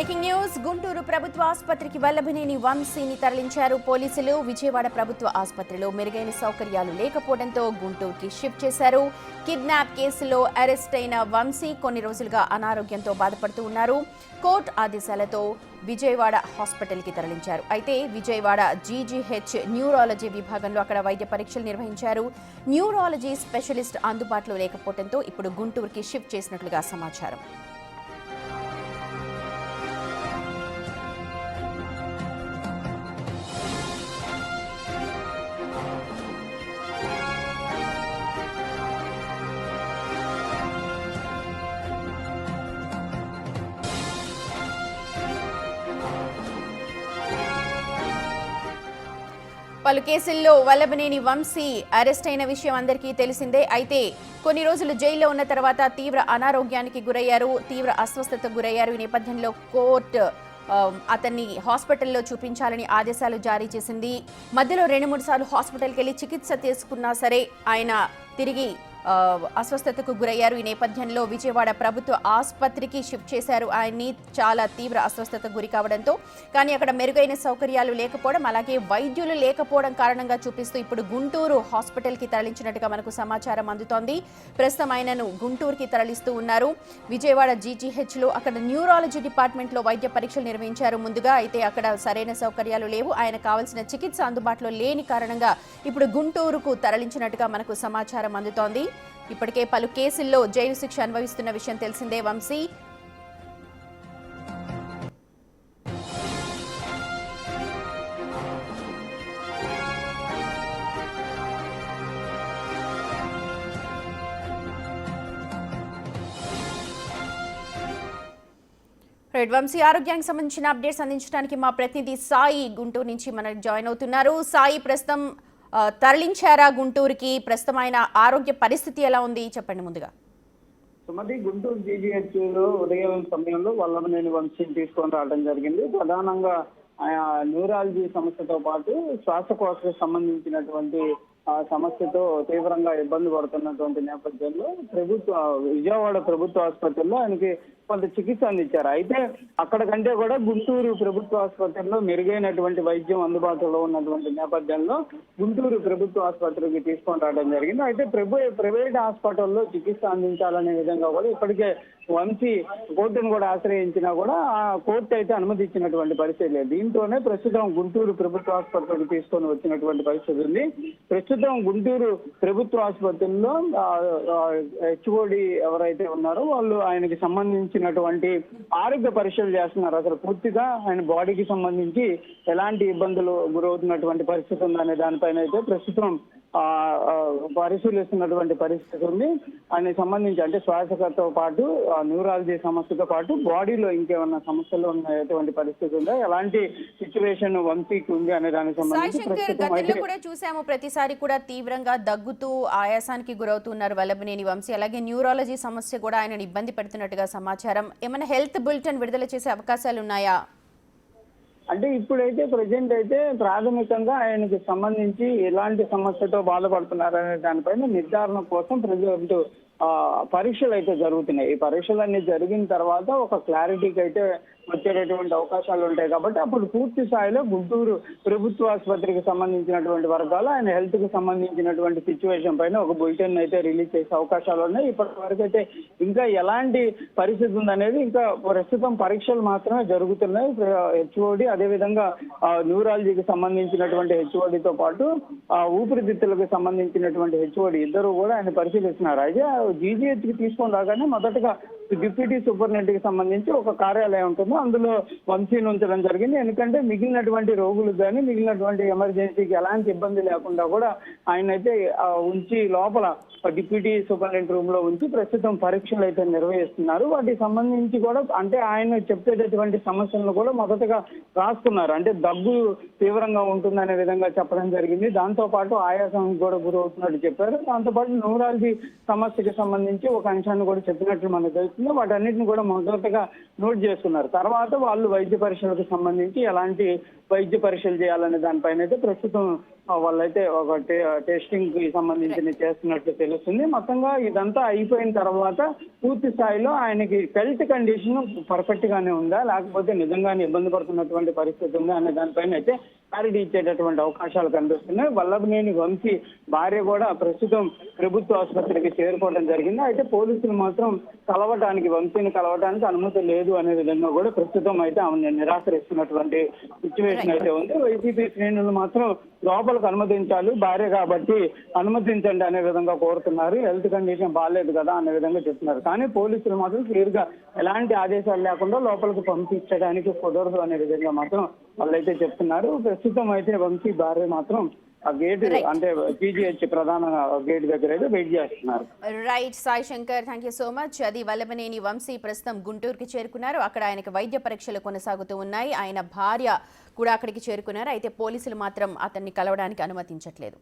Breaking news. Guntur ప్రభుత్వ ఆసుపత్రికి వల్లభనేని వంశీని తరలించారు పోలీసులు. విజయవాడ ప్రభుత్వ ఆసుపత్రిలో మెరుగైన సౌకర్యాలు లేకపోవడంతో గుంటూరుకి షిఫ్ట్ చేశారు. కిడ్నాప్ కేసులో అరెస్ట్ అయిన వంశీ కొన్ని రోజులుగా అనారోగ్యంతో బాధపడుతూ ఉన్నారు. కోర్టు ఆదేశాలతో విజయవాడ హాస్పిటల్కి తరలించారు. అయితే విజయవాడ జీజీహెచ్ న్యూరాలజీ విభాగంలో అక్కడ వైద్య పరీక్షలు నిర్వహించారు. న్యూరాలజీ స్పెషలిస్ట్ అందుబాటులో లేకపోవడంతో ఇప్పుడు గుంటూరుకి షిఫ్ట్ చేసినట్లుగా సమాచారం. పలు కేసుల్లో వల్లభనేని వంశీ అరెస్ట్ అయిన విషయం అందరికీ తెలిసిందే. అయితే కొన్ని రోజులు జైల్లో ఉన్న తర్వాత తీవ్ర అనారోగ్యానికి గురయ్యారు, తీవ్ర అస్వస్థతకు గురయ్యారు. ఈ నేపథ్యంలో కోర్టు అతన్ని హాస్పిటల్లో చూపించాలని ఆదేశాలు జారీ చేసింది. మధ్యలో 2-3 సార్లు హాస్పిటల్కి వెళ్ళి చికిత్స తీసుకున్నా సరే ఆయన తిరిగి అస్వస్థతకు గురయ్యారు. ఈ నేపథ్యంలో విజయవాడ ప్రభుత్వ ఆసుపత్రికి షిఫ్ట్ చేశారు ఆయన్ని. చాలా తీవ్ర అస్వస్థతకు గురి కావడంతో, కానీ అక్కడ మెరుగైన సౌకర్యాలు లేకపోవడం, అలాగే వైద్యులు లేకపోవడం కారణంగా చూపిస్తూ ఇప్పుడు గుంటూరు హాస్పిటల్కి తరలించినట్టుగా మనకు సమాచారం అందుతోంది. ప్రస్తుతం ఆయనను గుంటూరుకి తరలిస్తూ ఉన్నారు. విజయవాడ జీజీహెచ్లో అక్కడ న్యూరాలజీ డిపార్ట్మెంట్లో వైద్య పరీక్షలు నిర్వహించారు ముందుగా. అయితే అక్కడ సరైన సౌకర్యాలు లేవు, ఆయన కావాల్సిన చికిత్స అందుబాటులో లేని కారణంగా ఇప్పుడు గుంటూరుకు తరలించినట్టుగా మనకు సమాచారం అందుతోంది. ఇప్పటికే పలు కేసుల్లో జైలు శిక్ష అనుభవిస్తున్న విషయం తెలిసిందే వంశీ. వంశీ ఆరోగ్యానికి సంబంధించిన అప్డేట్స్ అందించడానికి మా ప్రతినిధి సాయి గుంటూరు నుంచి మనకు జాయిన్ అవుతున్నారు. సాయి, ప్రస్తుతం తరలించారా గుంటూరుకి? ప్రస్తుతం ఆయన ఆరోగ్య పరిస్థితి ఎలా ఉంది చెప్పండి ముందుగా. సుమతి, గుంటూరు జీజీహెచ్ లో ఉదయం సమయంలో వల్లభనేని వంశీని తీసుకొని రావడం జరిగింది. ప్రధానంగా న్యూరాలజీ సమస్యతో పాటు శ్వాసకోశకు సంబంధించినటువంటి సమస్యతో తీవ్రంగా ఇబ్బంది పడుతున్నటువంటి నేపథ్యంలో విజయవాడ ప్రభుత్వ ఆసుపత్రిలో ఆయనకి కొంత చికిత్స అందించారు. అయితే అక్కడ కంటే కూడా గుంటూరు ప్రభుత్వ ఆసుపత్రిలో మెరుగైనటువంటి వైద్యం అందుబాటులో ఉన్నటువంటి నేపథ్యంలో గుంటూరు ప్రభుత్వ ఆసుపత్రికి తీసుకొని రావడం జరిగింది. అయితే ప్రైవేట్ హాస్పిటల్లో చికిత్స అందించాలనే విధంగా కూడా ఇప్పటికే వంశీ కోర్టును కూడా ఆశ్రయించినా కూడా ఆ కోర్టు అయితే అనుమతి ఇచ్చినటువంటి పరిస్థితి లేదు. దీంతోనే ప్రస్తుతం గుంటూరు ప్రభుత్వ ఆసుపత్రికి తీసుకొని వచ్చినటువంటి పరిస్థితి ఉంది. ప్రస్తుతం గుంటూరు ప్రభుత్వ ఆసుపత్రిలో హెచ్ఓడి ఎవరైతే ఉన్నారో వాళ్ళు ఆయనకి సంబంధించినటువంటి ఆరోగ్య పరీక్షలు చేస్తున్నారు. అసలు పూర్తిగా ఆయన బాడీకి సంబంధించి ఎలాంటి ఇబ్బందులు గురవుతున్నటువంటి పరిస్థితి ఉందనే దానిపైన అయితే ప్రస్తుతం పరిశీలిస్తున్నటువంటి పరిస్థితి ఉంది. ఆయనకు సంబంధించి అంటే శ్వాసతో పాటు న్యూరాలజీ సమస్యతో పాటు బాడీలో ఇంకేమన్నా సమస్యలు ఉన్నటువంటి పరిస్థితి ఉందా, ఎలాంటి సిచ్యువేషన్ వంశీకి ఉంది అనే దానికి సంబంధించి కూడా చూసాము. ప్రతిసారి కూడా తీవ్రంగా దగ్గుతూ ఆయాసానికి గురవుతున్నారు వల్లభనేని వంశీ. అలాగే న్యూరాలజీ సమస్య కూడా ఆయనను ఇబ్బంది పెడుతున్నట్టుగా సమాచారం. ఏమైనా హెల్త్ బులెటిన్ విడుదల చేసే అవకాశాలు ఉన్నాయా? అంటే ఇప్పుడైతే ప్రజెంట్ అయితే ప్రాథమికంగా ఆయనకి సంబంధించి ఎలాంటి సమస్యతో బాధపడుతున్నారనే దానిపైన నిర్ధారణ కోసం ప్రజెంట్ పరీక్షలు అయితే జరుగుతున్నాయి. ఈ పరీక్షలన్నీ జరిగిన తర్వాత ఒక క్లారిటీకి అయితే వచ్చేటటువంటి అవకాశాలు ఉంటాయి. కాబట్టి అప్పుడు పూర్తి స్థాయిలో గుంటూరు ప్రభుత్వ ఆసుపత్రికి సంబంధించినటువంటి వర్గాలు ఆయన హెల్త్ కి సంబంధించినటువంటి సిచ్యువేషన్ పైన ఒక బులెటిన్ అయితే రిలీజ్ చేసే అవకాశాలు ఉన్నాయి. ఇప్పటి వరకు అయితే ఇంకా ఎలాంటి పరిస్థితి ఉందనేది ఇంకా ప్రస్తుతం పరీక్షలు మాత్రమే జరుగుతున్నాయి. హెచ్ఓడి అదేవిధంగా న్యూరాలజీకి సంబంధించినటువంటి హెచ్ఓడితో పాటు ఊపిరితిత్తులకు సంబంధించినటువంటి హెచ్ఓడి ఇద్దరు కూడా ఆయన పరిశీలిస్తున్నారు. అయితే జీజీహెచ్ కి తీసుకొని రాగానే మొదటగా డిప్యూటీ సూపరింటెండెంట్ కి సంబంధించి ఒక కార్యాలయం ఉంటుంది, అందులో వంశీని ఉంచడం జరిగింది. ఎందుకంటే మిగిలినటువంటి రోగులకు కానీ మిగిలినటువంటి ఎమర్జెన్సీకి ఎలాంటి ఇబ్బంది లేకుండా కూడా ఆయన అయితే ఉంచి లోపల డిప్యూటీ సూపరింటెండెంట్ రూమ్ లో ఉంచి ప్రస్తుతం పరీక్షలు అయితే నిర్వహిస్తున్నారు. వాటికి సంబంధించి కూడా అంటే ఆయన చెప్పేటటువంటి సమస్యలను కూడా మొదటగా రాసుకున్నారు. అంటే దగ్గు తీవ్రంగా ఉంటుందనే విధంగా చెప్పడం జరిగింది. దాంతో పాటు ఆయాసం కూడా గురవుతున్నట్టు చెప్పారు. దాంతో పాటు న్యూరాలజీ సమస్యకి సంబంధించి ఒక అంశాన్ని కూడా చెప్పినట్లు మనకు తెలుస్తుంది. వాటన్నిటిని కూడా మొదటగా నోట్ చేసుకున్నారు. తర్వాత వాళ్ళు వైద్య పరీక్షలకు సంబంధించి ఎలాంటి వైద్య పరీక్షలు చేయాలనే దానిపైన అయితే ప్రస్తుతం వాళ్ళైతే ఒక టెస్టింగ్ కి సంబంధించిన చేస్తున్నట్లు తెలుస్తుంది. మొత్తంగా ఇదంతా అయిపోయిన తర్వాత పూర్తి స్థాయిలో ఆయనకి హెల్త్ కండిషన్ పర్ఫెక్ట్ గానే ఉందా, లేకపోతే నిజంగానే ఇబ్బంది పడుతున్నటువంటి పరిస్థితి ఉందా అనే దానిపైన అయితే క్లారిటీ ఇచ్చేటటువంటి అవకాశాలు కనిపిస్తున్నాయి. వల్లభనేని వంశీ భార్య కూడా ప్రస్తుతం ప్రభుత్వ ఆసుపత్రికి చేరుకోవడం జరిగింది. అయితే పోలీసులు మాత్రం వంశీని కలవడానికి అనుమతి లేదు అనే విధంగా కూడా ప్రస్తుతం అయితే ఆమె నిరాకరిస్తున్నటువంటి సిచ్యువేషన్ అయితే ఉంది. వైసీపీ శ్రేణులు మాత్రం లోపలికి అనుమతించాలి, భార్య కాబట్టి అనుమతించండి అనే విధంగా కోరుతున్నారు. హెల్త్ కండిషన్ బాగాలేదు కదా అనే విధంగా చెప్తున్నారు. కానీ పోలీసులు మాత్రం క్లియర్ గా ఎలాంటి ఆదేశాలు లేకుండా లోపలికి పంపించడానికి కుదరదు అనే విధంగా మాత్రం వాళ్ళైతే చెప్తున్నారు. ప్రస్తుతం అయితే వంశీ భార్య మాత్రం ఆ గేట్ అంటే పీజీహెచ్ ప్రధాన గేట్ దగ్గర అయితే వెయిట్ చేస్తున్నారు. Right Sai Shankar, thank you so much. అది వల్లభనేని వంశీ ప్రస్తుతం గుంటూరుకి చేరుకున్నారు. అక్కడ ఆయనకు వైద్య పరీక్షలు కొనసాగుతూ ఉన్నాయి. ఆయన భార్య కూడా అక్కడికి చేరుకున్నారు. అయితే పోలీసులు మాత్రం అతన్ని కలవడానికి అనుమతించట్లేదు.